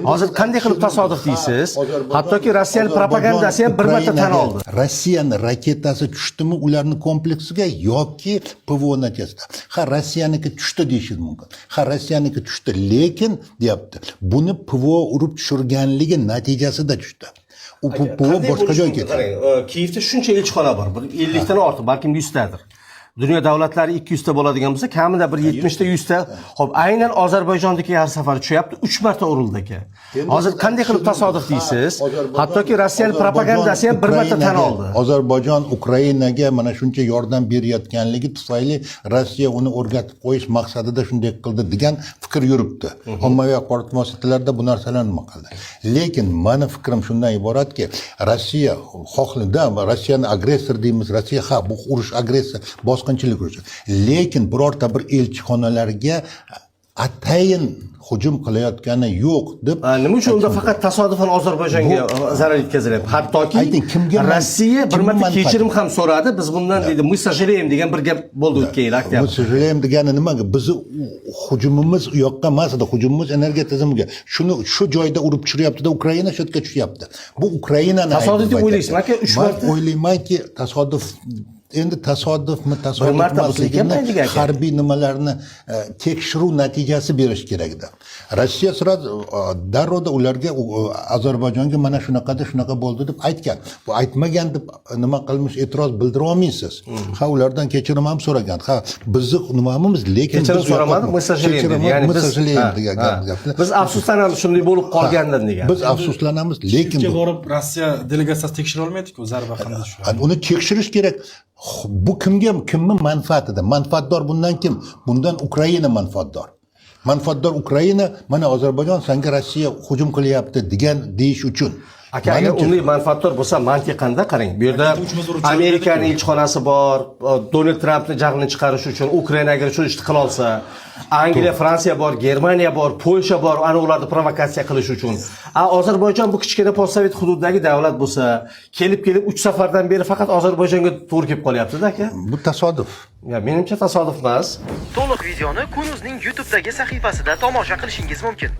Hozir qanday qilib tasodif deysiz? Hattoki Rossiyaning propagandasi ham bir marta tan oldi. Rossiyaning raketasi tushdimi ularning kompleksiga yoki PVO natijasida? Ha, Rossiyaniki tushdi deyishingiz mumkin. Ha, Rossiyaniki tushdi, lekin deyapti. Buni PVO urib tushirganligi natijasida tushdi. U PVO boshqa joyga ketdi. Kiyevda shuncha elchixona bor. 50 dan ortiq, balki 100 tadir. Dunyo davlatlari 200 ta bo'ladigan bo'lsa, kamida bir 70 ta 100 ta. Xo'p, aynan Ozarbayjondagi har safar tushyapti, 3 marta urildi aka. Hozir qanday qilib tasodif deysiz? Hattoki Rossiyaning propagandasi ham bir marta tan oldi. Ozarbayjon Ukrainaga mana shuncha yordam berayotganligi tufayli Rossiya uni o'rgatib qo'yish maqsadida shunday qildi degan fikr yuribdi. Ommaviy axborot vositalarida bu narsalar nima qildi? Lekin meni fikrim shundan iboratki, Rossiya xohlida, Rossiyani agressor deymiz, Rossiya ha bu urush agressiya bosqinchilik urushi. Lekin birorta bir elchixonalarga atayin hujum qilayotgani yo'q deb. Nima uchun unda faqat tasodifan Ozarbayjonga zarar yetkazilyapti? Hattoki Rossiya bir marta kechirim ham so'radi. Biz bundan deydi, "Мы сожалеем" degan bir gap bo'ldi o'tgan yil oktyabr. "Мы сожалеем" degani nimaga? Bizni hujumimiz u yoqqa emas edi, hujumimiz energiya tizimiga. Shuni shu joyda urib tushiryapti-da, Ukraina shu yerga tushyapti. Bu Ukrainani tasodif deb o'ylaysizmi aka? 3 marta. Men o'ylaymanki, tasodif endi tasodifmi, tasodif emasligini harbiy nimalarni tekshiruv natijasi berish kerak edi. Rossiya darrov ularga Ozarbayjonga mana shunaqa bo'ldi deb aytgan. Bu aytmagan deb nima qilmish e'tiroz bildira olmaysiz. Ha, ulardan kechirim ham so'ragan. Ha, bizni nimamiz, lekin kechirim so'ramadik, "Мы сожалеем" ya'ni biz afsuslanamiz shunday bo'lib qolgandan degan. Biz afsuslanamiz, lekin Turkiyaga borib Rossiya delegatsiyasi tekshira olmaydi-ku, zarba qanday tushadi. Uni tekshirish kerak. Bu kimning manfaatida? Manfaatdor bundan kim? Bundan Ukraina manfaatdor. Manfaatdor Ukraina, mana Ozarbayjon senga Rossiya hujum qilyapti degan deyish uchun. Aka, agar unday manfaatdor bo'lsa, mantiqanda qarang. Bu yerda Amerikaning elchixonasi bor, Donald Trampni jag'ini chiqarish uchun Ukrainaga shu ishni qila olsa, Angliya, Fransiya bor, Germaniya bor, Polsha bor, ana ularni provokatsiya qilish uchun. Ozarbayjon bu kichkina postsovet hududidagi davlat bo'lsa, kelib 3 safardan beri faqat Ozarbayjonga to'g'ri kelib qolyapti-da aka. Bu tasodif. Menimcha tasodif emas. To'liq videoni Kunuzning YouTube'dagi sahifasida tomosha qilishingiz mumkin.